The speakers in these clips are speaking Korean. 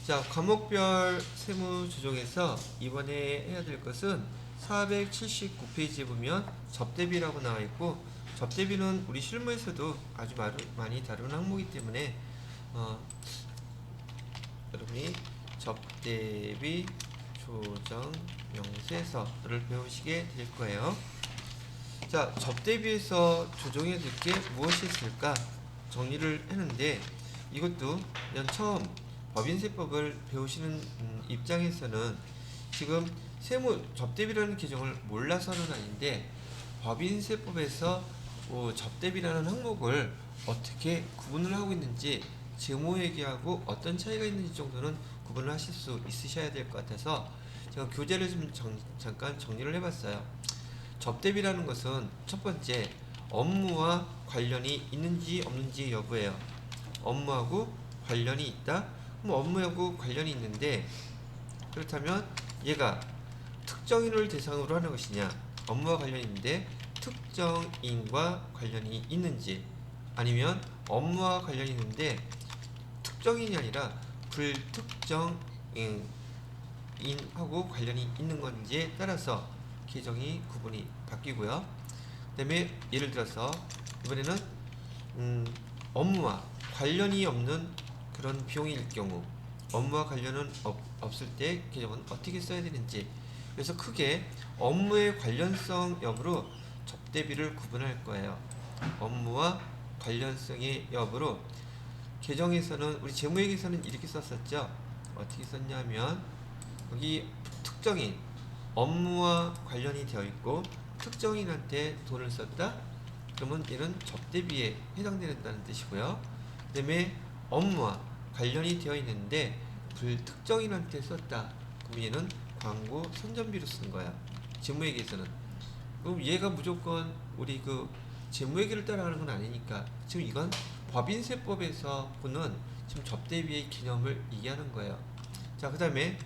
자, 과목별 세무 조정에서 이번에 해야 될 것은 479페이지에 보면 접대비라고 나와 있고, 접대비는 우리 실무에서도 아주 많이 다루는 항목이기 때문에 여러분이 접대비 조정 명세서를 배우시게 될 거예요. 자, 접대비에서 조정해야 될 게 무엇이 있을까 정리를 했는데, 이것도 그냥 처음 법인세법을 배우시는 입장에서는 지금 세무 접대비라는 규정을 몰라서는 아닌데, 법인세법에서 접대비라는 항목을 어떻게 구분을 하고 있는지, 재무회계하고 어떤 차이가 있는지 정도는 구분을 하실 수 있으셔야 될 것 같아서 제가 교재를 좀 잠깐 정리를 해봤어요. 접대비라는 것은 첫 번째, 업무와 관련이 있는지 없는지 여부예요. 업무하고 관련이 있다? 그럼 업무하고 관련이 있는데, 그렇다면 얘가 특정인을 대상으로 하는 것이냐, 업무와 관련이 있는데 특정인과 관련이 있는지, 아니면 업무와 관련이 있는데 특정인이 아니라 불특정인하고 관련이 있는 건지에 따라서 계정이 구분이 바뀌고요. 그 다음에 예를 들어서 이번에는 업무와 관련이 없는 그런 비용일 경우, 업무와 관련은 없을 때 계정은 어떻게 써야 되는지, 그래서 크게 업무의 관련성 여부로 접대비를 구분할 거예요. 업무와 관련성의 여부로 계정에서는, 우리 재무회계에서는 이렇게 썼었죠. 어떻게 썼냐면, 여기 특정인, 업무와 관련이 되어 있고 특정인한테 돈을 썼다? 그러면 얘는 접대비에 해당된다는 뜻이고요. 그 다음에 업무와 관련이 되어 있는데 불특정인한테 썼다. 그럼 얘는 광고 선전비로 쓰는 거야. 재무회계에서는. 그럼 얘가 무조건 우리 그 재무회계를 따라가는 건 아니니까 지금 이건 법인세법에서 보는 지금 접대비의 개념을 얘기하는 거예요. 자, 그 다음에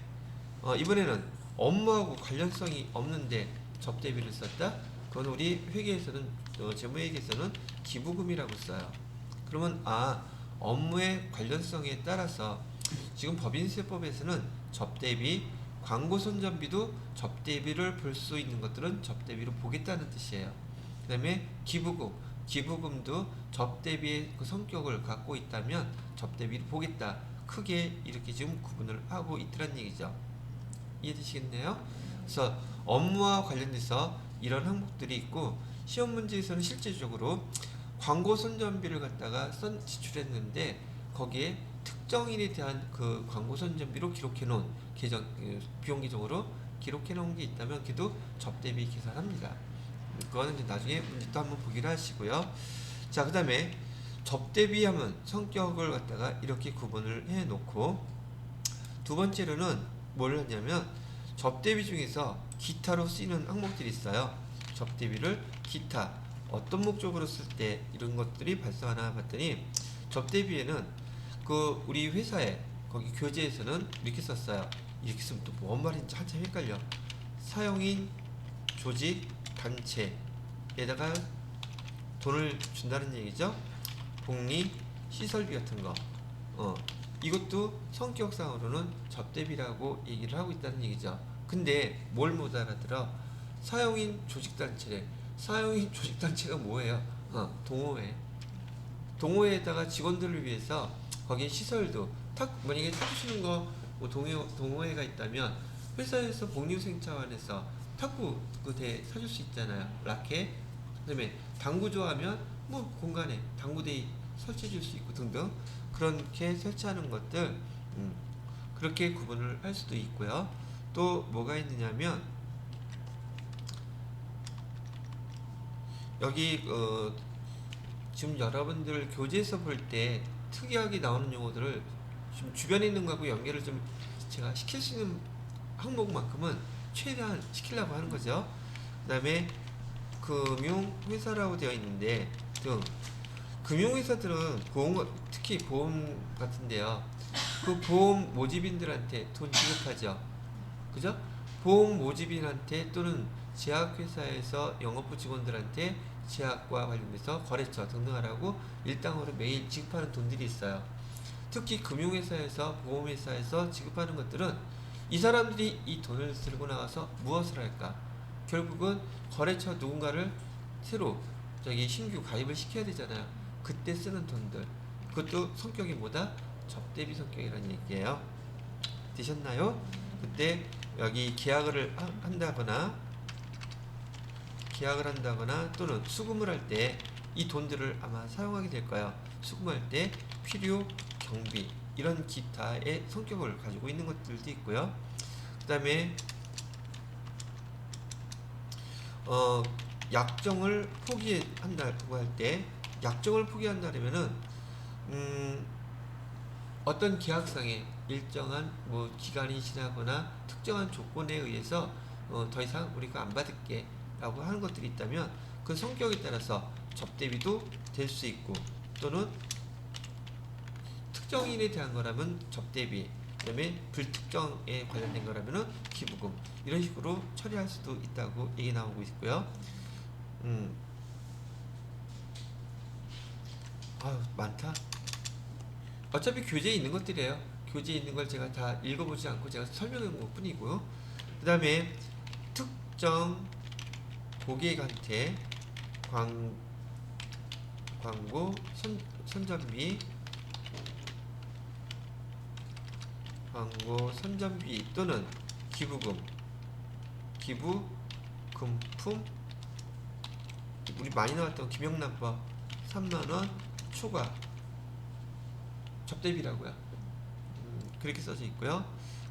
이번에는 업무하고 관련성이 없는데 접대비를 썼다? 그건 우리 회계에서는, 재무회계에서는 기부금이라고 써요. 그러면 업무의 관련성에 따라서 지금 법인세법에서는 접대비, 광고 선전비도 접대비를 볼 수 있는 것들은 접대비로 보겠다는 뜻이에요. 그 다음에 기부금도 접대비의 그 성격을 갖고 있다면 접대비를 보겠다. 크게 이렇게 지금 구분을 하고 있더란 얘기죠. 이해되시겠네요? 그래서 업무와 관련돼서 이런 항목들이 있고, 시험 문제에서는 실질적으로 광고 선전비를 갖다가 지출했는데 거기에 특정인에 대한 그 광고 선전비로 기록해 놓은 계정, 비용 계정으로 기록해 놓은 게 있다면 그도 접대비 계산합니다. 그거는 이제 나중에 문제 또 한번 보기를 하시고요. 자, 그 다음에 접대비 하면 성격을 갖다가 이렇게 구분을 해 놓고, 두 번째로는 뭘 하냐면 접대비 중에서 기타로 쓰이는 항목들이 있어요. 접대비를 기타, 어떤 목적으로 쓸 때 이런 것들이 발생하나 봤더니, 접대비에는 그 우리 회사에 거기 교재에서는 이렇게 썼어요. 이렇게 쓰면 또 뭔 말인지 한참 헷갈려. 사용인, 조직, 단체에다가 돈을 준다는 얘기죠. 복리, 시설비 같은 거. 이것도 성격상으로는 접대비라고 얘기를 하고 있다는 얘기죠. 근데 뭘 못 알아들어? 사용인 조직단체래. 사용인 조직단체가 뭐예요? 동호회. 동호회에다가 직원들을 위해서 거기에 시설도 만약에 타주시는 거, 뭐 동호회가 있다면 회사에서 복리후생 차원에서 탁구 그대 사줄 수 있잖아요. 라켓. 그다음에 당구 좋아하면 뭐 공간에 당구대에 설치해 줄 수 있고 등등, 그렇게 설치하는 것들, 그렇게 구분을 할 수도 있고요. 또 뭐가 있느냐면 여기 지금 여러분들 교재에서 볼 때 특이하게 나오는 용어들을 지금 주변에 있는 거하고 연결을 좀 제가 시킬 수 있는 항목만큼은 최대한 시키려고 하는 거죠. 그 다음에 금융회사라고 되어 있는데 금융회사들은 특히 보험 같은데요. 그 보험 모집인들한테 돈 지급하죠. 그죠? 보험 모집인한테 또는 제약회사에서 영업부 직원들한테 제약과 관련돼서 거래처 등등 하라고 일당으로 매일 지급하는 돈들이 있어요. 특히 금융회사에서 보험회사에서 지급하는 것들은 이 사람들이 이 돈을 들고 나가서 무엇을 할까? 결국은 거래처 누군가를 새로 신규 가입을 시켜야 되잖아요. 그때 쓰는 돈들. 그것도 성격이 뭐다? 접대비 성격이라는 얘기예요. 되셨나요? 그때 여기 계약을 한다거나 또는 수금을 할 때 이 돈들을 아마 사용하게 될 거예요. 수금할 때 필요, 경비 이런 기타의 성격을 가지고 있는 것들도 있고요. 그 다음에 약정을 포기한다고 할 때 약정을 포기한다면은 어떤 계약상에 일정한 뭐 기간이 지나거나 특정한 조건에 의해서 더 이상 우리가 안 받을게 라고 하는 것들이 있다면 그 성격에 따라서 접대비도 될 수 있고 또는 특정인에 대한 거라면 접대비, 그 다음에 불특정에 관련된 거라면 기부금 이런 식으로 처리할 수도 있다고 얘기 나오고 있고요. 많다. 어차피 교재에 있는 것들이에요. 교재에 있는 걸 제가 다 읽어보지 않고 제가 설명해 본 것 뿐이고요. 그 다음에 특정 고객한테 광고 선전비 또는 기부 금품 우리 많이 나왔던 김영란법 3만원 초과 접대비라고요. 그렇게 써져 있고요.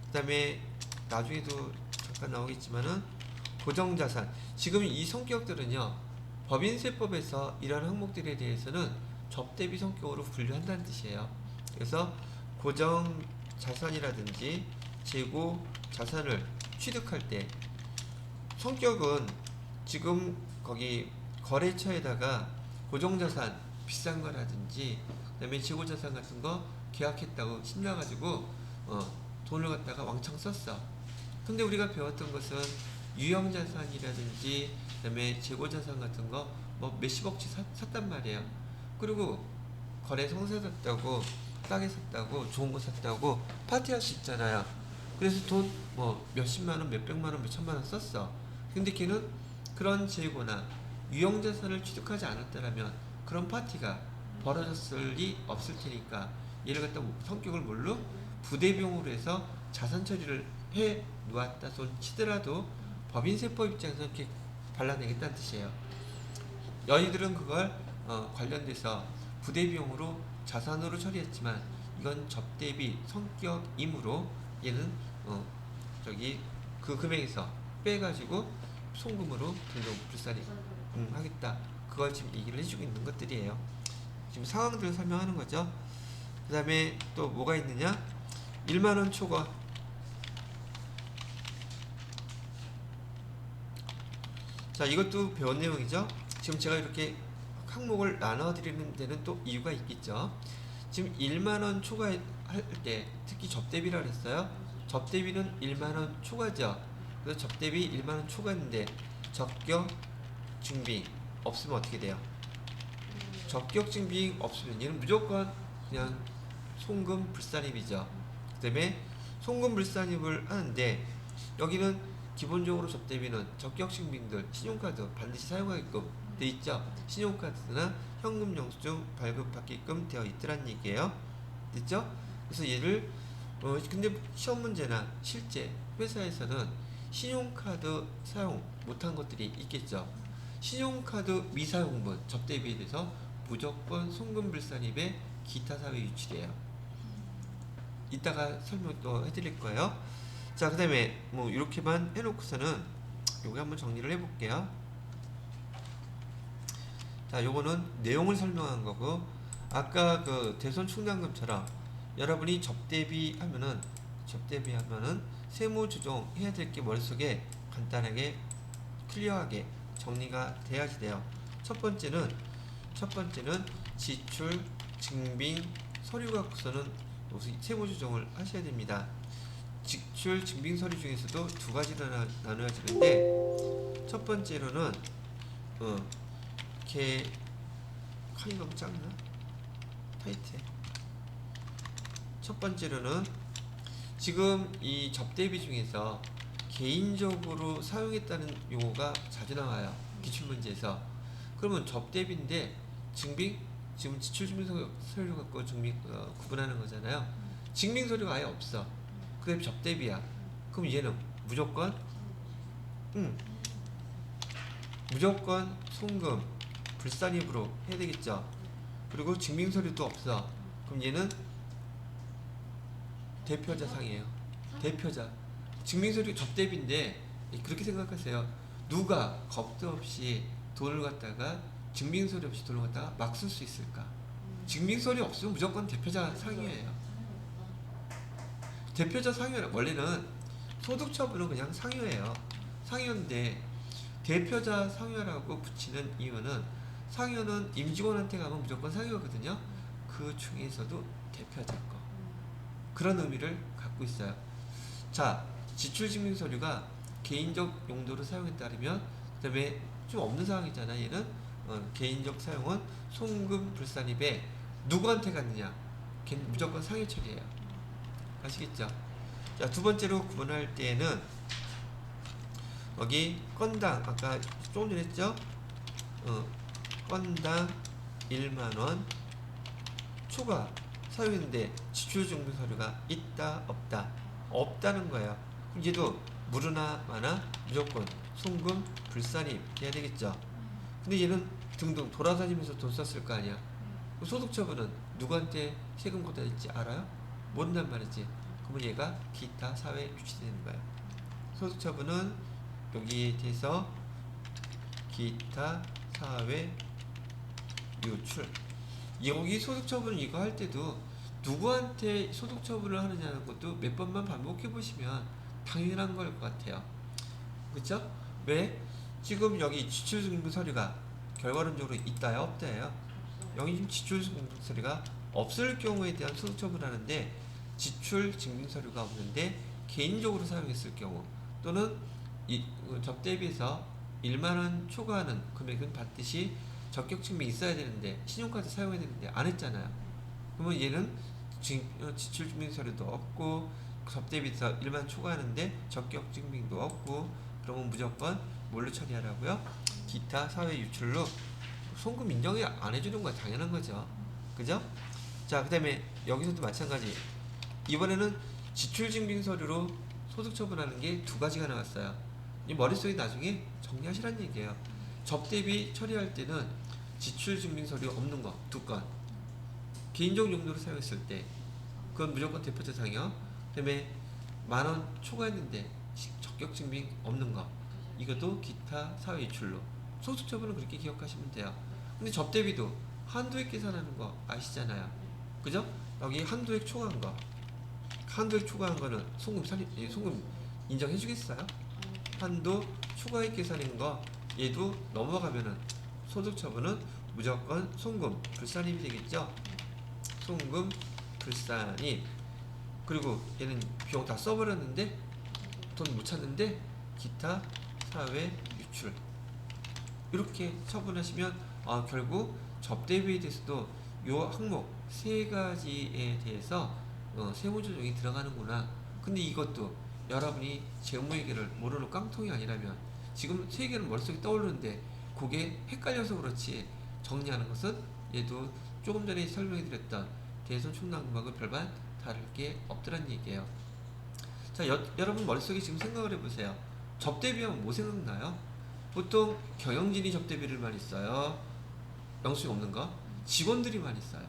그 다음에 나중에도 잠깐 나오겠지만은 고정자산. 지금 이 성격들은요, 법인세법에서 이런 항목들에 대해서는 접대비 성격으로 분류한다는 뜻이에요. 그래서 고정자산이라든지 재고 자산을 취득할 때 성격은 지금 거기 거래처에다가 고정자산 비싼 거라든지 그다음에 재고자산 같은 거 계약했다고 심려가지고 돈을 갖다가 왕창 썼어. 근데 우리가 배웠던 것은 유형자산이라든지 그다음에 재고자산 같은 거 뭐 몇십억치 샀단 말이에요. 그리고 거래 성사됐다고 싸게 샀다고 좋은 거 샀다고 파티할 수 있잖아요. 그래서 돈 뭐 몇십만원 몇백만원 몇천만원 썼어. 근데 걔는 그런 재고나 유형자산을 취득하지 않았다면 그런 파티가 벌어졌을 리 없을 테니까 얘를 갖다 성격을 뭘로 부대비용으로 해서 자산 처리를 해 놓았다 손 치더라도 법인세법 입장에서 이렇게 발라내겠다는 뜻이에요. 너희들은 그걸 관련돼서 부대비용으로 자산으로 처리했지만 이건 접대비 성격이므로 얘는 그 금액에서 빼가지고 송금으로 등록불사리 하겠다. 그걸 지금 얘기를 해주고 있는 것들이에요. 지금 상황들을 설명하는 거죠. 그 다음에 또 뭐가 있느냐? 1만원 초과. 자, 이것도 배운 내용이죠. 지금 제가 이렇게 항목을 나눠드리는 데는 또 이유가 있겠죠. 지금 1만원 초과할 때 특히 접대비라 그랬어요. 접대비는 1만원 초과죠. 그래서 접대비 1만원 초과인데 적격 증빙 없으면 어떻게 돼요? 적격 증빙 없으면 얘는 무조건 그냥 송금 불산입이죠. 그 다음에 송금 불산입을 하는데 여기는 기본적으로 접대비는 적격 증빙들 신용카드 반드시 사용하게끔 돼 있죠. 신용카드나 현금 영수증 발급받게끔 되어 있더란 얘기예요. 됐죠? 그래서 얘를 근데 시험 문제나 실제 회사에서는 신용카드 사용 못한 것들이 있겠죠. 신용카드 미사용분 접대비에 대해서 무조건 송금불산입에 기타 사회 유출이에요. 이따가 설명 또 해드릴 거예요. 자, 그 다음에 뭐 이렇게만 해놓고서는 요거 한번 정리를 해볼게요. 자, 요거는 내용을 설명한 거고 아까 그 대손 충당금처럼 여러분이 접대비하면은 세무 조정 해야 될 게 머릿속에 간단하게 클리어하게 정리가 돼야지 돼요. 첫 번째는 지출 증빙 서류 갖고서는 세무 조정을 하셔야 됩니다. 지출 증빙 서류 중에서도 두 가지로 나누어지는데 첫 번째로는 이렇게 칸이 너무 작나? 타이트해. 첫 번째로는 지금 이 접대비 중에서 개인적으로 사용했다는 용어가 자주 나와요. 기출문제에서. 그러면 접대비인데 증빙, 지금 지출증빙서류 갖고 구분하는 거잖아요. 증빙서류가 아예 없어. 그게 접대비야. 그럼 얘는 무조건 무조건 송금, 불산입으로 해야 되겠죠. 그리고 증빙서류도 없어. 그럼 얘는 대표자상이에요. 대표자. 증빙서류 접대비인데 그렇게 생각하세요. 누가 겁도 없이 돈을 갖다가 증빙서류 없이 돈을 갖다가 막 쓸 수 있을까? 증빙서류 없으면 무조건 대표자 상이에요. 대표자 상여는 원래는 소득처분은 그냥 상여예요. 상여인데 대표자 상여라고 붙이는 이유는 상여는 임직원한테 가면 무조건 상여거든요. 그 중에서도 대표자 거. 그런 의미를 갖고 있어요. 자, 지출증빙서류가 개인적 용도로 사용에 따르면 그 다음에 좀 없는 상황이잖아. 얘는 개인적 사용은 송금 불산입에 누구한테 갔느냐? 걔는 무조건 상여 처리예요. 아시겠죠? 자, 두 번째로 구분할 때에는 여기 건당 아까 조금 전에 했죠? 건당 1만원 초과 사용했는데 지출증빙서류가 있다 없다? 없다는 거예요. 그럼 얘도 무르나 마나 무조건 송금 불산입 해야 되겠죠. 근데 얘는 등등 돌아다니면서 돈 썼을 거 아니야. 소득처분은 누구한테 세금 걷어냈지 알아요? 모른단 말이지. 그러면 얘가 기타 사회 유치되는 거예요. 소득처분은 여기에 대해서 기타 사회 유출. 여기 소득처분 이거 할 때도 누구한테 소득처분을 하느냐는 것도 몇 번만 반복해 보시면 당연한 걸 것 같아요. 그쵸? 왜? 지금 여기 지출증빙서류가 결과론적으로 있다요? 없다요? 여기 지금 지출증빙서류가 없을 경우에 대한 소득처분을 하는데 지출증빙서류가 없는데 개인적으로 사용했을 경우 또는 이 접대비에서 1만원 초과하는 금액은 받듯이 적격증명이 있어야 되는데 신용카드 사용해야 되는데 안 했잖아요. 그러면 얘는 지출증빙서류도 없고 접대비에서 1만 초과하는데 적격증명도 없고 그러면 무조건 뭘로 처리하라고요? 기타 사회 유출로 송금 인정이 안 해주는 거 당연한 거죠. 그죠? 자, 그 다음에 여기서도 마찬가지. 이번에는 지출증빙서류로 소득처분하는 게 두 가지가 나왔어요. 이 머릿속에 나중에 정리하시라는 얘기예요. 접대비 처리할 때는 지출증빙서류 없는 거 두 건. 개인적 용도로 사용했을 때 그건 무조건 대표자 상여. 그 다음에 만원 초과했는데 적격증빙 없는 거 이것도 기타 사회 유출로. 소득처분은 그렇게 기억하시면 돼요. 근데 접대비도 한도액 계산하는 거 아시잖아요. 그죠? 여기 한도액 초과한 거. 한도액 초과한 거는 송금 인정해 주겠어요? 한도 초과액 계산인 거 얘도 넘어가면은 소득처분은 무조건 송금 불산입이 되겠죠? 송금 불산입. 그리고 얘는 비용 다 써버렸는데 돈 못 찾는데 기타 사회 유출. 이렇게 처분하시면 결국 접대비에 대해서도 요 항목 세 가지에 대해서 세무조정이 들어가는구나. 근데 이것도 여러분이 재무회계를 모르는 깡통이 아니라면 지금 세 개는 머릿속에 떠오르는데 그게 헷갈려서 그렇지 정리하는 것은 얘도 조금 전에 설명해드렸던 대손총량금하고 별반 다를 게 없더란 얘기예요. 자, 여러분 머릿속에 지금 생각을 해보세요. 접대비하면 뭐 생각나요? 보통 경영진이 접대비를 많이 써요. 영수증 없는 거. 직원들이 많이 써요.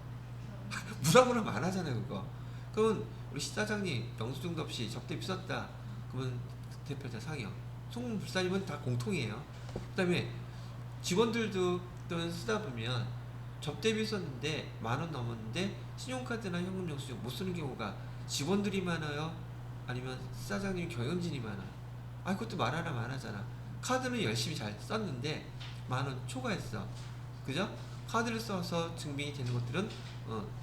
무라무라 안 하잖아요, 그거. 그러면 우리 시사장님 영수증도 없이 접대비 썼다. 그러면 대표자 상여. 송금 불산입은 다 공통이에요. 그 다음에 직원들도 또는 쓰다 보면 접대비 썼는데 만원 넘었는데 신용카드나 현금 영수증 못 쓰는 경우가 직원들이 많아요? 아니면 사장님 경영진이 많아요? 그것도 말하나 안 하잖아. 카드는 열심히 잘 썼는데 만원 초과했어. 그죠? 카드를 써서 증빙이 되는 것들은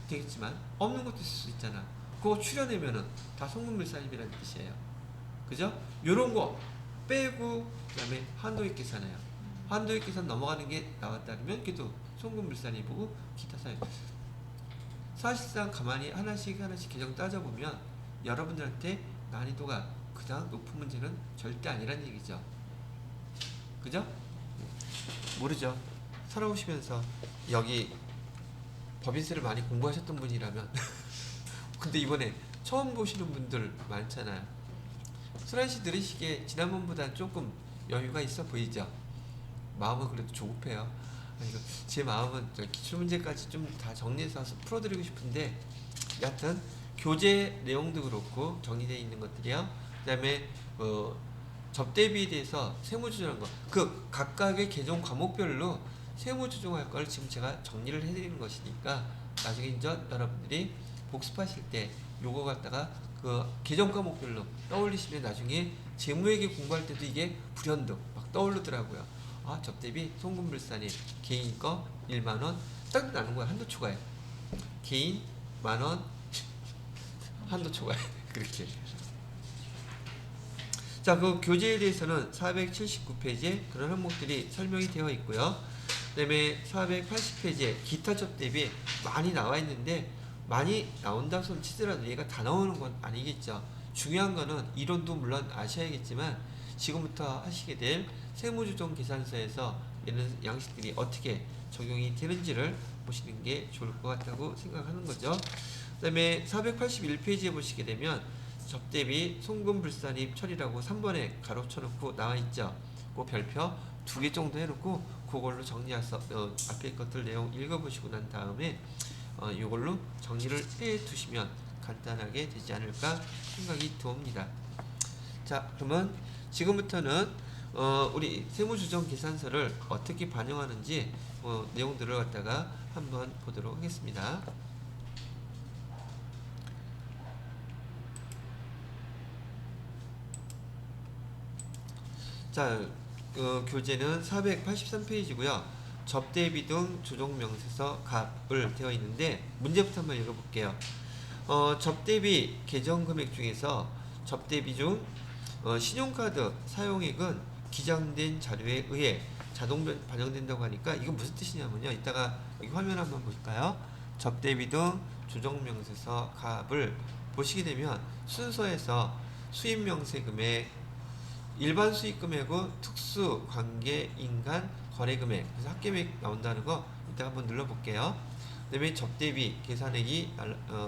되겠지만 없는 것도 있을 수 있잖아. 그거 추려내면은 다 송금불산입이라는 뜻이에요. 그죠? 요런 거 빼고 그 다음에 한도액 계산해요. 한도액 계산 넘어가는 게 나왔다 그러면 그래도 송금불산입이고 기타 사유. 사실상 가만히 하나씩 계정 따져보면 여러분들한테 난이도가 그냥 높은 문제는 절대 아니란 얘기죠. 그죠? 모르죠. 살아오시면서 여기 법인세를 많이 공부하셨던 분이라면 근데 이번에 처음 보시는 분들 많잖아요. 수란씨 들으시기에 지난번보다 조금 여유가 있어 보이죠? 마음은 그래도 조급해요. 아니, 제 마음은 기출문제까지 좀 다 정리해서 풀어드리고 싶은데 여하튼 교재 내용도 그렇고 정리되어 있는 것들이요. 그 다음에 접대비에 대해서 세무조정한 거, 그 각각의 개정 과목별로 세무조정할 걸 지금 제가 정리를 해드리는 것이니까 나중에 이제 여러분들이 복습하실 때 요거 갖다가 그 개정 과목별로 떠올리시면 나중에 재무회계 공부할 때도 이게 불현듯 막 떠오르더라고요. 아, 접대비 송금불산이 개인 거 1만원 딱 나는 거야. 한도 초과해. 개인 만원 한도 초과해. 그렇게. 자, 그 교재에 대해서는 479페이지에 그런 항목들이 설명이 되어 있고요. 그 다음에 480페이지에 기타 접대비 많이 나와 있는데 많이 나온다고 손 치더라도 얘가 다 나오는 건 아니겠죠. 중요한 거는 이론도 물론 아셔야겠지만 지금부터 하시게 될 세무조정 계산서에서 이런 양식들이 어떻게 적용이 되는지를 보시는 게 좋을 것 같다고 생각하는 거죠. 그 다음에 481페이지에 보시게 되면 접대비 송금불산입 처리라고 3번에 가로쳐놓고 나와있죠. 그 별표 2개 정도 해놓고 그걸로 정리해서 앞에 것들 내용 읽어보시고 난 다음에 이걸로 정리를 해두시면 간단하게 되지 않을까 생각이 듭니다. 자, 그러면 지금부터는 우리 세무조정 계산서를 어떻게 반영하는지 내용들을 갖다가 한번 보도록 하겠습니다. 자, 교재는 483페이지고요. 접대비 등 조정명세서 값을 되어 있는데 문제부터 한번 읽어볼게요. 접대비 계정금액 중에서 접대비 중 신용카드 사용액은 기장된 자료에 의해 자동 반영된다고 하니까 이건 무슨 뜻이냐면요. 이따가 여기 화면 한번 볼까요? 접대비 등 조정명세서 값을 보시게 되면 순서에서 수입명세금액, 일반 수익금액은 특수관계인간 거래금액, 그래서 합계액 나온다는 거 이따 한번 눌러볼게요. 그 다음에 접대비 계산액이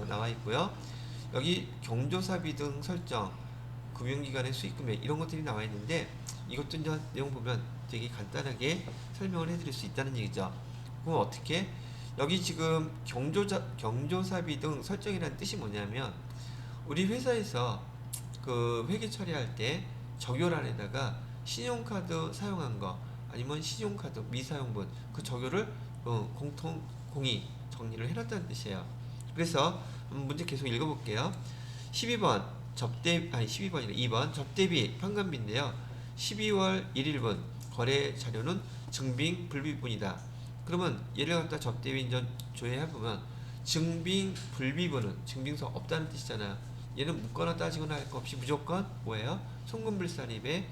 나와 있고요. 여기 경조사비 등 설정, 금융기관의 수익금액 이런 것들이 나와 있는데 이것도 이제 내용 보면 되게 간단하게 설명을 해드릴 수 있다는 얘기죠. 그럼 어떻게? 여기 지금 경조사비 등 설정이라는 뜻이 뭐냐면 우리 회사에서 그 회계 처리할 때 적요란에다가 신용카드 사용한 거 아니면 신용카드 미사용분 그 적요를 공이 정리를 해놨다는 뜻이에요. 그래서 문제 계속 읽어볼게요. 12번 12번이래 2번 접대비 판관비인데요. 12월 1일분 거래 자료는 증빙 불비분이다. 그러면 얘를 갖다 접대비 인전 조회해보면 증빙 불비분은 증빙서 없다는 뜻이잖아요. 얘는 묻거나 따지거나 할 거 없이 무조건 뭐예요? 송금불산입에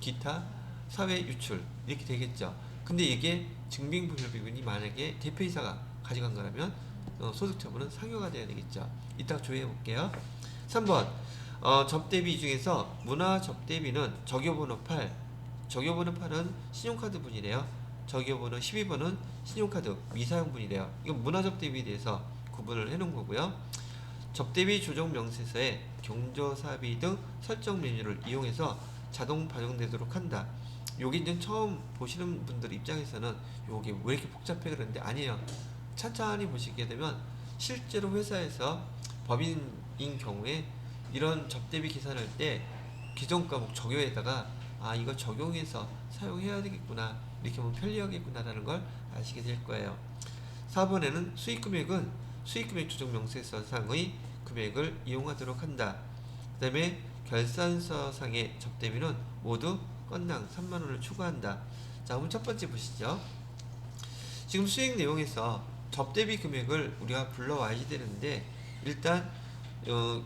기타 사회 유출 이렇게 되겠죠. 근데 이게 증빙불비분이 만약에 대표이사가 가져간 거라면 소득처분은 상여가 돼야 되겠죠. 이따 조회해 볼게요. 3번 접대비 중에서 문화접대비는 적요번호 8 적요번호 8은 신용카드분이래요. 적요번호 12번은 신용카드 미사용분이래요. 이건 문화접대비에 대해서 구분을 해놓은 거고요. 접대비 조정 명세서에 경조사비 등 설정 메뉴를 이용해서 자동 반영되도록 한다. 요게 이제 처음 보시는 분들 입장에서는 요게 왜 이렇게 복잡해 그러는데 아니에요. 천천히 보시게 되면 실제로 회사에서 법인인 경우에 이런 접대비 계산할 때 기존 과목 적용에다가 아 이거 적용해서 사용해야 되겠구나 이렇게 하면 편리하겠구나라는 걸 아시게 될 거예요. 4번에는 수익금액은 수익금액 조정 명세서상의 금액을 이용하도록 한다. 그 다음에 결산서상의 접대비는 모두 건당 3만원을 추가한다. 자, 그럼 첫 번째 보시죠. 지금 수익 내용에서 접대비 금액을 우리가 불러와야 되는데 일단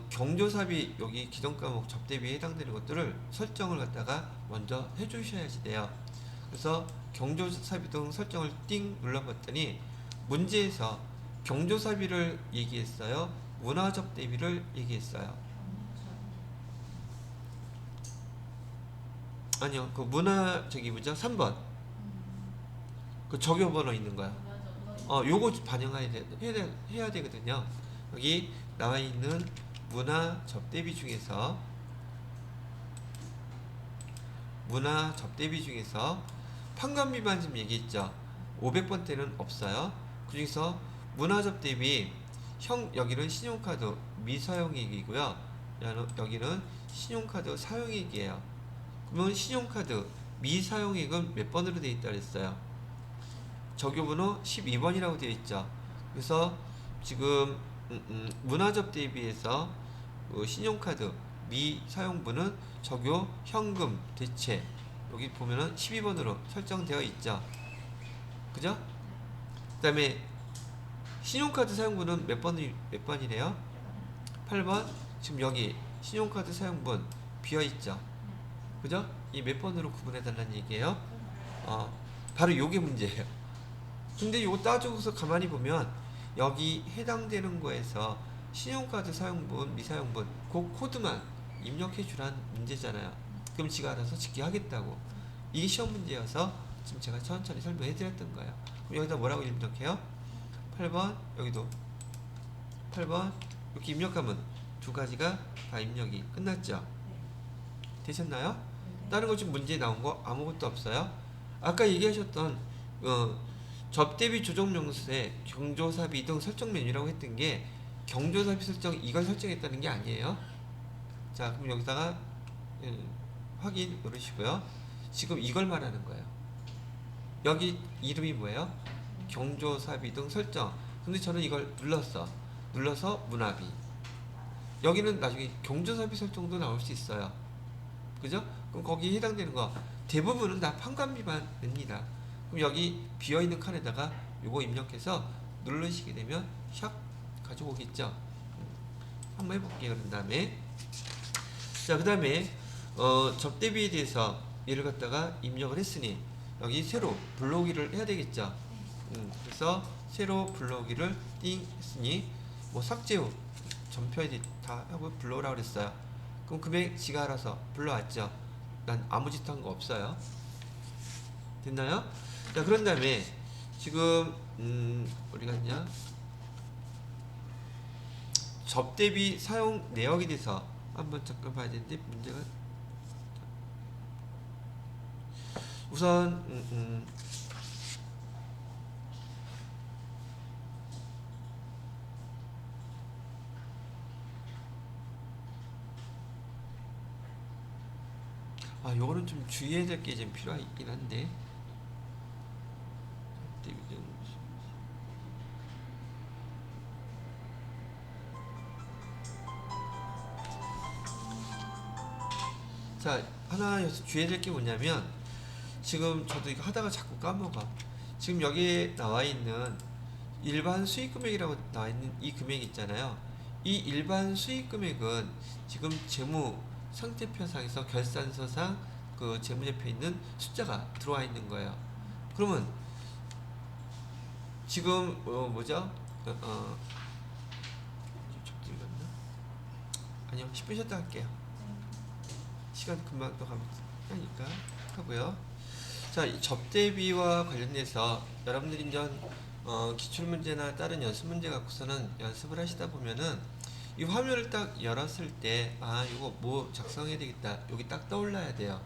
경조사비 여기 기존 과목 접대비에 해당되는 것들을 설정을 갖다가 먼저 해주셔야지 돼요. 그래서 경조사비 등 설정을 띵 눌러봤더니 문제에서 경조사비를 얘기했어요? 문화적 대비를 얘기했어요? 아니요. 그 문화 저기 뭐죠? 3번. 그 적요 번호 있는 거야. 요거 반영해야 해야 되거든요. 여기 나와 있는 문화 접대비 중에서 판관 미만 지금 얘기했죠. 500번대는 없어요. 그중에서 문화 접대비 여기는 신용카드 미사용액이고요. 여기는 신용카드 사용액이에요. 그러면 신용카드 미사용액은 몇 번으로 되어 있다 그랬어요? 적요번호 12번이라고 되어 있죠. 그래서 지금 문화접 대비해서 신용카드 미사용분은 적요 현금 대체 여기 보면은 12번으로 설정되어 있죠. 그죠? 그 다음에 신용카드 사용분은 몇 번이래요? 8번. 지금 여기 신용카드 사용분 비어있죠. 그죠? 이 몇 번으로 구분해 달라는 얘기예요. 바로 요게 문제예요. 근데 요거 따져서 가만히 보면 여기 해당되는 거에서 신용카드 사용분, 미사용분 그 코드만 입력해 주란 문제잖아요. 그럼 지가 알아서 짓게 하겠다고. 이게 시험 문제여서 지금 제가 천천히 설명해 드렸던 거예요. 그럼 여기다 뭐라고 입력해요? 8번, 여기도 8번 이렇게 입력하면 두 가지가 다 입력이 끝났죠. 되셨나요? 다른 거 지금 문제 나온 거 아무것도 없어요. 아까 얘기하셨던 접대비 조정 명세 경조사비 등 설정 메뉴라고 했던 게 경조사비 설정 이걸 설정했다는 게 아니에요. 자, 그럼 여기다가 확인 누르시고요. 지금 이걸 말하는 거예요. 여기 이름이 뭐예요? 경조사비 등 설정. 근데 저는 이걸 눌러서 문화비. 여기는 나중에 경조사비 설정도 나올 수 있어요. 그죠? 그럼 거기에 해당되는 거 대부분은 다 판관비만입니다. 그럼 여기 비어있는 칸에다가 요거 입력해서 누르시게 되면 샥 가져오겠죠. 한번 해볼게요. 그런 다음에 자, 그 다음에 접대비에 대해서 얘를 갖다가 입력을 했으니 여기 새로 불러오기를 해야 되겠죠. 그래서 새로 불러오기를 띵 했으니 뭐 삭제 후 전표에 다 하고 불러오라고 그랬어요. 그럼 금액 지가 알아서 불러왔죠. 난 아무 짓 한 거 없어요. 됐나요? 자, 그런 다음에 지금 어디 갔냐? 접대비 사용 내역에 대해서 한번 잠깐 봐야 되는데 문제가 우선 요거는 좀 주의해야 될 게 좀 필요하긴 한데 자, 하나 주의해야 될 게 뭐냐면 지금 저도 이거 하다가 자꾸 까먹어. 지금 여기에 나와 있는 일반 수익 금액이라고 나와 있는 이 금액 있잖아요. 이 일반 수익 금액은 지금 재무 상태표상에서 결산서상 그 재무제표에 있는 숫자가 들어와 있는 거예요. 그러면 지금 뭐죠? 아니요, 10분 쉬었다 할게요. 시간 금방 또 가니까 하고요. 자, 이 접대비와 관련돼서 여러분들이 이제 기출문제나 다른 연습 문제 갖고서는 연습을 하시다 보면은 이 화면을 딱 열었을 때 이거 뭐 작성해야 되겠다 여기 딱 떠올라야 돼요.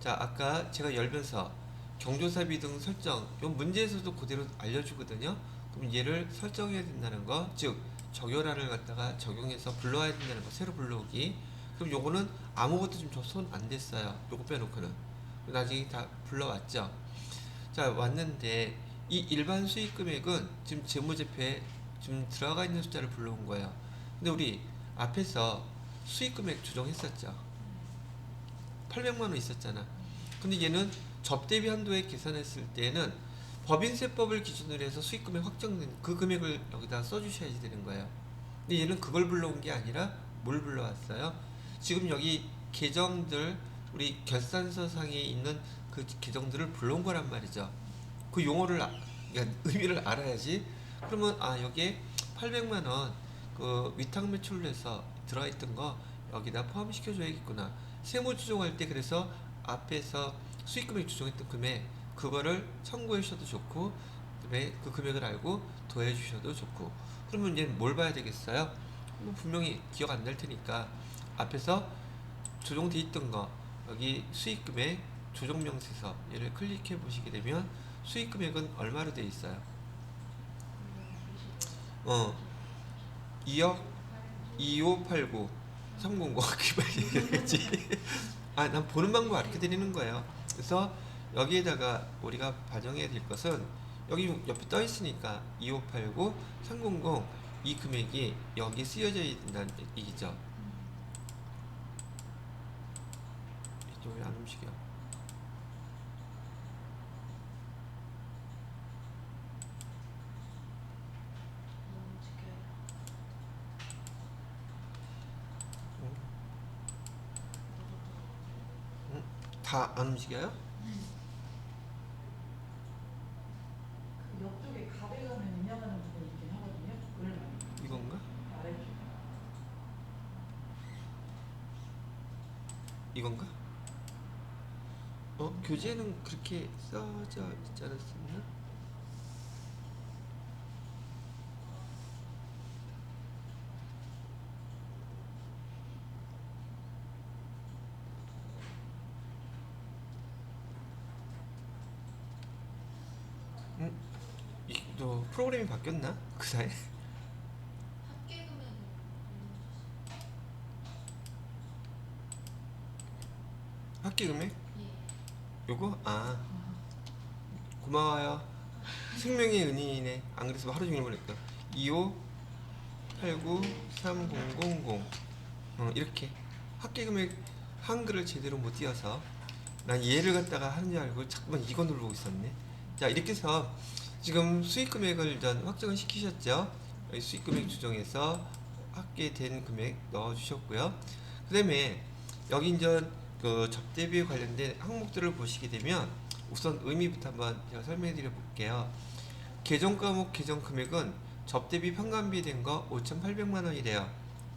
자, 아까 제가 열면서 경조사비 등 설정 이 문제에서도 그대로 알려주거든요. 그럼 얘를 설정해야 된다는 거, 즉 적요란을 갖다가 적용해서 불러와야 된다는 거, 새로 불러오기. 그럼 요거는 아무것도 좀 손 안 댔어요. 요거 빼놓고는 나중에 다 불러왔죠. 자, 왔는데 이 일반 수익 금액은 지금 재무제표에 지금 들어가 있는 숫자를 불러온 거예요. 근데 우리 앞에서 수익 금액 조정했었죠. 800만원 있었잖아. 근데 얘는 접대비 한도에 계산했을 때는 법인세법을 기준으로 해서 수익 금액 확정된 그 금액을 여기다 써주셔야지 되는 거예요. 근데 얘는 그걸 불러온 게 아니라 뭘 불러왔어요? 지금 여기 계정들 우리 결산서상에 있는 그 계정들을 불러온 거란 말이죠. 그 용어를 그러니까 의미를 알아야지 그러면 여기에 800만 원 그 위탁 매출로 해서 들어있던 거 여기다 포함시켜 줘야겠구나. 세무 추정할 때 그래서 앞에서 수익금액 추정했던 금액 그거를 참고해 주셔도 좋고, 그다음에 그 금액을 알고 더해 주셔도 좋고. 그러면 이제 뭘 봐야 되겠어요? 뭐 분명히 기억 안 날 테니까 앞에서 조정돼 있던 거 여기 수익금액 조정 명세서 얘를 클릭해 보시게 되면 수익금액은 얼마로 돼 있어요? 2억 2589 300 그게 얘기했지. 난 보는 방법 알려 드리는 거예요. 그래서 여기에다가 우리가 반영해야 될 것은 여기 옆에 떠 있으니까 2589 300 이 금액이 여기 쓰여져 있다는 얘기죠. 이쪽에 안 움직여. 다 안 움직여요? 그 옆쪽에 갑에 가면 인양하는 부분이 있긴 하거든요. 그걸 많이 이건가? 말해주세요. 이건가? 교재는 그렇게 써져 있지 않았었나? 너 프로그램이 바뀌었나? 그 사이에? 합계금액은 학기 금액? 예. 요거? 고마워요. 생명의 은인이네. 안 그래서 하루 종일 보니까 25 89 3000 이렇게 학기 금액 한글을 제대로 못 띄어서 난 얘를 갖다가 하는 줄 알고 자꾸만 이거 누르고 있었네. 자, 이렇게 해서 지금 수익 금액을 일단 확정을 시키셨죠. 여기 수익 금액 조정해서 합계 된 금액 넣어 주셨고요. 그 다음에 여기 이제 그 접대비에 관련된 항목들을 보시게 되면 우선 의미부터 한번 제가 설명해 드려 볼게요. 계정 과목 계정 금액은 접대비 평간비 된 거 5,800만 원이래요.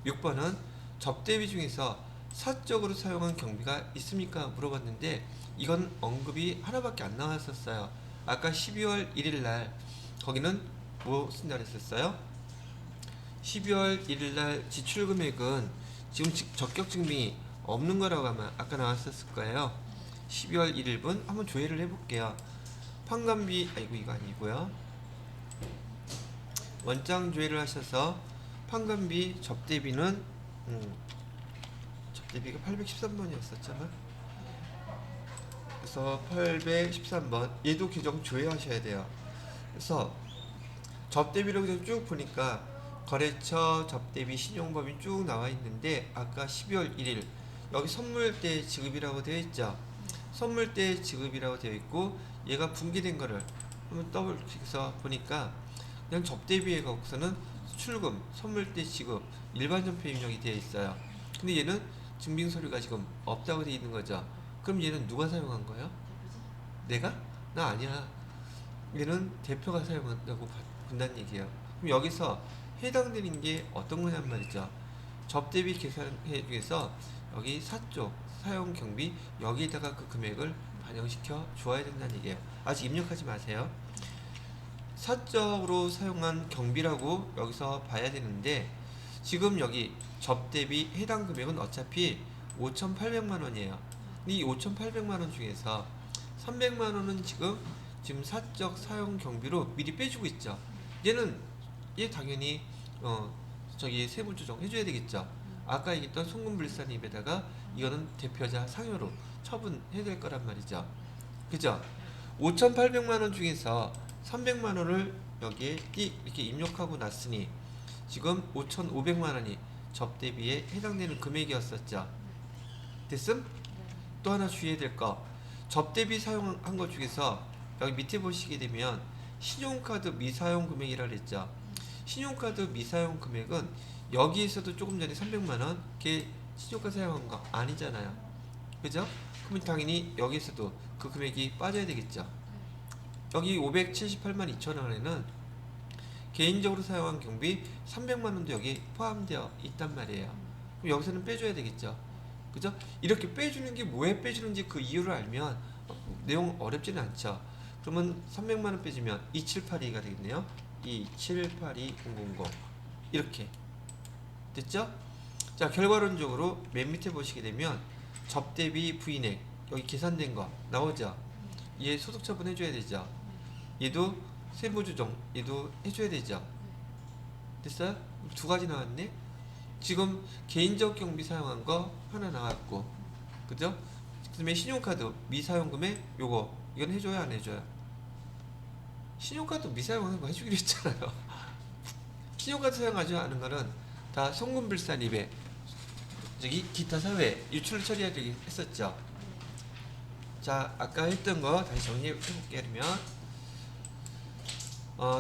6번은 접대비 중에서 사적으로 사용한 경비가 있습니까? 물어봤는데 이건 언급이 하나밖에 안 나왔었어요. 아까 12월 1일 날 거기는 뭐 쓴다 그랬었어요? 12월 1일 날 지출 금액은 지금 적격 증빙이 없는 거라고 아까 나왔었을 거예요. 12월 1일분 한번 조회를 해볼게요. 판관비 이거 아니고요. 원장 조회를 하셔서 판관비 접대비는 접대비가 813번이었었잖아. 그래서 813번 얘도 규정 조회하셔야 돼요. 그래서 접대비를 그냥 쭉 보니까 거래처 접대비 신용법인 쭉 나와 있는데 아까 12월 1일 여기 선물대 지급이라고 되어 있죠. 선물대 지급이라고 되어 있고 얘가 분기된 거를 한번 더블 클릭해서 보니까 그냥 접대비에 거기서는 수출금, 선물대 지급, 일반 전표 입력이 되어 있어요. 근데 얘는 증빙 서류가 지금 없다고 되어 있는 거죠. 그럼 얘는 누가 사용한 거예요? 내가? 나 아니야. 얘는 대표가 사용한다고 본다는 얘기예요. 그럼 여기서 해당되는 게 어떤 거냔 말이죠. 접대비 계산해 중에서 여기 사쪽 사용 경비 여기에다가 그 금액을 반영시켜 주어야 된다는 얘기예요. 아직 입력하지 마세요. 사적으로 사용한 경비라고 여기서 봐야 되는데 지금 여기 접대비 해당 금액은 어차피 5,800만 원이에요. 이 5,800만 원 중에서 300만 원은 지금 사적 사용 경비로 미리 빼주고 있죠. 얘 당연히 저기 세무 조정 해줘야 되겠죠. 아까 얘기했던 송금불산입에다가 이거는 대표자 상여로 처분해야 될 거란 말이죠. 그죠? 5,800만 원 중에서 300만 원을 여기에 이렇게 입력하고 났으니 지금 5,500만 원이 접대비에 해당되는 금액이었었죠. 됐음? 또 하나 주의해야 될 거. 접대비 사용한 것 중에서 여기 밑에 보시게 되면 신용카드 미사용 금액이라 그랬죠. 신용카드 미사용 금액은 여기에서도 조금 전에 300만원 그게 신용카드 사용한 거 아니잖아요. 그죠? 그럼 당연히 여기에서도 그 금액이 빠져야 되겠죠. 여기 578만 2천 원에는 개인적으로 사용한 경비 300만 원도 여기 포함되어 있단 말이에요. 그럼 여기서는 빼줘야 되겠죠. 그죠? 이렇게 빼주는 게 왜 빼주는지 그 이유를 알면 내용 어렵지는 않죠. 그러면 300만 원 빼주면 2782가 되겠네요. 2782000 이렇게 됐죠? 자, 결과론적으로 맨 밑에 보시게 되면 접대비 부인액 여기 계산된 거 나오죠? 얘 소득 처분 해줘야 되죠? 얘도 세무조정 얘도 해줘야 되죠? 됐어요? 두 가지 나왔네? 지금 개인적 경비 사용한 거 하나 나왔고, 그죠? 그 다음에 신용카드 미사용금액 요거 이건 해줘야 안 해줘요? 신용카드 미사용하는 거 해주기로 했잖아요. 신용카드 사용하지 않은 거는 다 송금불산입에 저기 기타 사회 유출을 처리하기 했었죠. 자, 아까 했던 거 다시 정리해 볼게. 그러면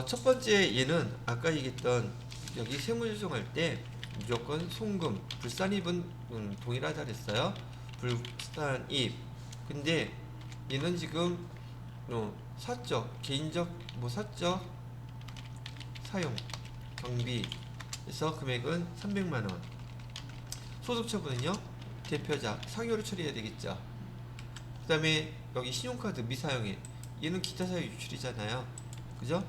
첫 번째 얘는 아까 얘기했던 여기 세무조정할 때 무조건 송금 불산입은 동일하다 그랬어요. 불산입. 근데 얘는 지금 사적 개인적 뭐 사적 사용 경비에서 금액은 300만 원. 소득 처분은요 대표자 상여로 처리해야 되겠죠. 그 다음에 여기 신용카드 미사용액 얘는 기타 사유 유출이잖아요. 그죠?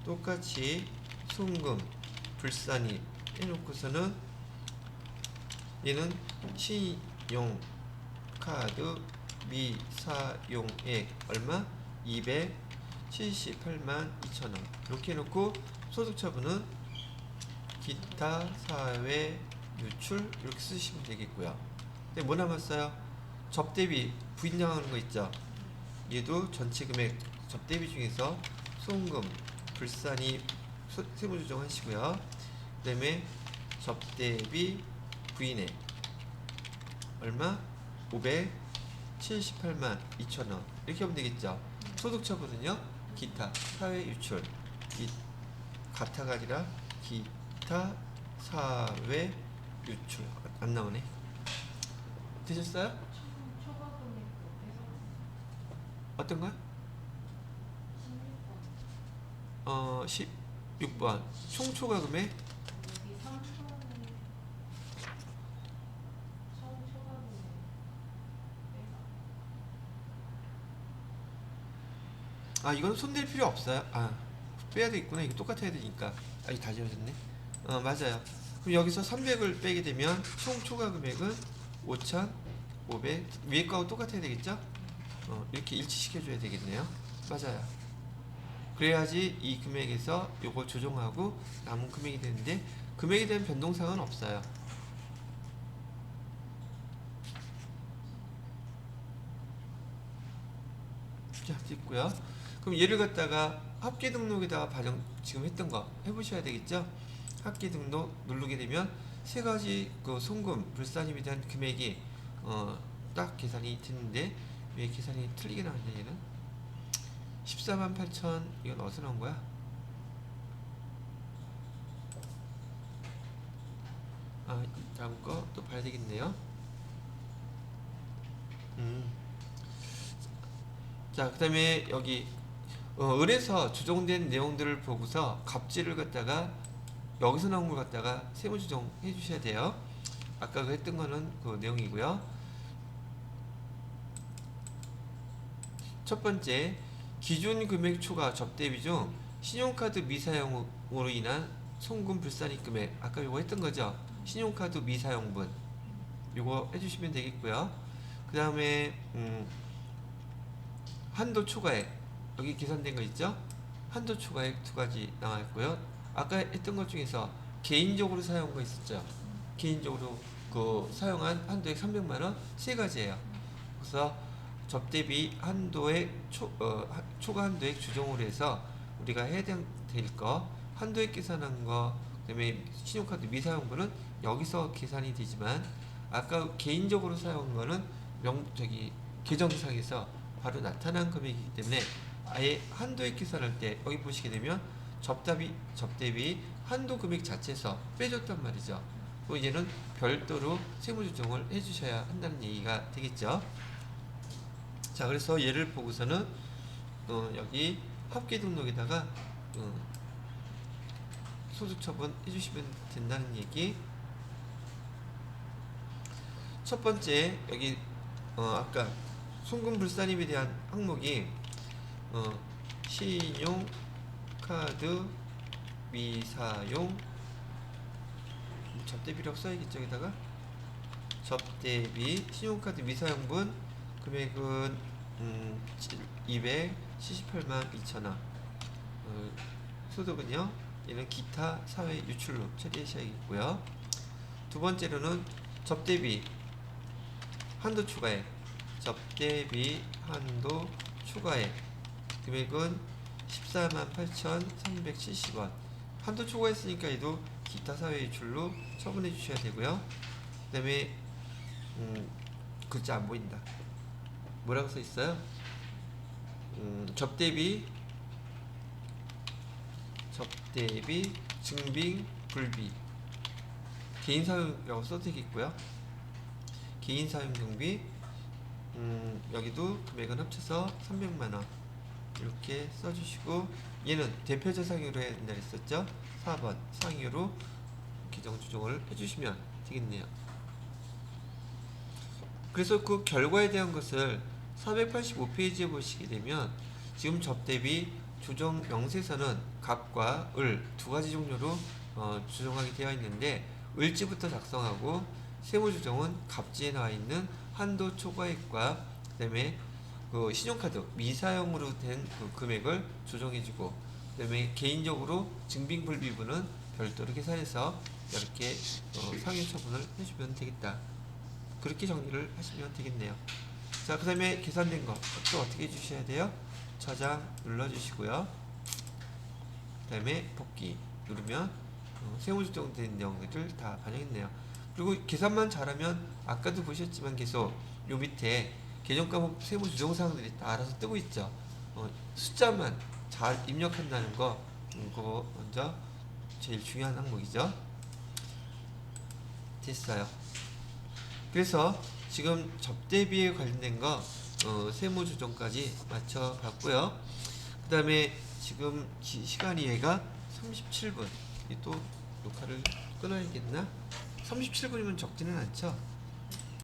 똑같이 송금 불산입 해놓고서는 얘는 신용카드 미사용액 얼마? 278만 2천원 이렇게 해놓고 소득 처분은 기타 사회 유출 이렇게 쓰시면 되겠고요. 근데 뭐 남았어요? 접대비 부인당하는 거 있죠? 얘도 전체 금액 접대비 중에서 송금 불산입 세무조정 하시고요. 그 다음에 접대비 부인액 얼마? 578만 2천원 이렇게 하면 되겠죠. 소득 처분은요 기타 사회 유출 가타가 아니라 기타 사회 유출 안 나오네. 되셨어요? 초과금액 빼서 어떤 거요? 16번 16번 총초과 금액 여기 3천원에 총초과금액 빼서 이건 손댈 필요 없어요. 빼야 되겠구나. 이거 똑같아야 되니까. 이거 다 지워졌네. 맞아요. 그럼 여기서 300을 빼게 되면 총 초과 금액은 5,500 위에 거하고 똑같아야 되겠죠? 이렇게 일치시켜줘야 되겠네요. 맞아요. 그래야지 이 금액에서 요거 조정하고 남은 금액이 되는데 금액에 대한 변동사항은 없어요. 자, 됐고요. 그럼 얘를 갖다가 합계 등록에다가 지금 했던 거 해보셔야 되겠죠? 합계 등록 누르게 되면 세 가지 그 송금 불산입에 대한 금액이 딱 계산이 됐는데 왜 계산이 틀리게 나왔냐 얘는? 14만 8천 이건 어디서 나온 거야? 다음 거 또 봐야 되겠네요. 자, 그 다음에 여기 을에서 조정된 내용들을 보고서 갑질을 갖다가 여기서 나온 걸 갖다가 세무조정 해주셔야 돼요. 아까 그 했던 거는 그 내용이고요. 첫 번째, 기준 금액 초과 접대비 중 신용카드 미사용으로 인한 송금 불산입 금액 아까 요거 했던 거죠. 신용카드 미사용분 요거 해주시면 되겠고요. 그 다음에 한도 초과액 여기 계산된 거 있죠? 한도 초과액 두 가지 나와 있고요. 아까 했던 것 중에서 개인적으로 사용한 거 있었죠? 개인적으로 그 사용한 한도액 300만 원 세 가지예요. 그래서 접대비 한도액 초과 한도액 주정으로 해서 우리가 해당될 거 한도액 계산한 거 그다음에 신용카드 미사용분은 여기서 계산이 되지만 아까 개인적으로 사용한 거는 계정상에서 바로 나타난 금액이기 때문에 아예 한도액 계산할 때 여기 보시게 되면 접대비 한도 금액 자체에서 빼줬단 말이죠. 그럼 이제는 별도로 세무조정을 해주셔야 한다는 얘기가 되겠죠. 자, 그래서 얘를 보고서는 여기 합계 등록에다가 소득 처분 해주시면 된다는 얘기. 첫 번째 여기 아까 송금불산입에 대한 항목이 신용카드 미사용 접대비라고 써야겠죠. 여기다가 접대비 신용카드 미사용분 금액은 278만 2천원. 소득은요, 얘는 기타 사회 유출로 처리하셔야겠고요. 두 번째로는 접대비 한도 추가액, 접대비 한도 추가액 금액은 148,370원. 한도 초과했으니까 얘도 기타 사회 유출로 처분해 주셔야 되고요. 그 다음에 글자 안 보인다. 뭐라고 써 있어요? 접대비 증빙 불비 개인 사용이라고 써도 되겠고요. 개인 사용 경비 여기도 금액은 합쳐서 300만원 이렇게 써주시고, 얘는 대표자 상의로 해야 된다 했었죠. 4번 상의로 규정 조정을 해주시면 되겠네요. 그래서 그 결과에 대한 것을 485페이지에 보시게 되면 지금 접대비 조정 명세서는 갑과 을 두 가지 종류로 조정하게 되어 있는데, 을지부터 작성하고 세무조정은 갑지에 나와 있는 한도 초과액과 그다음에 그 신용카드 미사용으로 된 그 금액을 조정해주고, 그다음에 개인적으로 증빙불비분은 별도로 계산해서 이렇게 상해 처분을 해주면 되겠다. 그렇게 정리를 하시면 되겠네요. 자, 그 다음에 계산된 거 또 어떻게 해주셔야 돼요? 저장 눌러주시고요. 그 다음에 복귀 누르면 세무조정된 내용들을 다 반영했네요. 그리고 계산만 잘하면 아까도 보셨지만 계속 요 밑에 계정과목 세무조정사항들이 다 알아서 뜨고 있죠. 숫자만 잘 입력한다는 거, 그거 먼저 제일 중요한 항목이죠. 됐어요. 그래서 지금 접대비에 관련된 거 세무조정까지 맞춰봤고요. 그 다음에 지금 시간이 얘가 37분. 또 녹화를 끊어야겠나? 37분이면 적지는 않죠?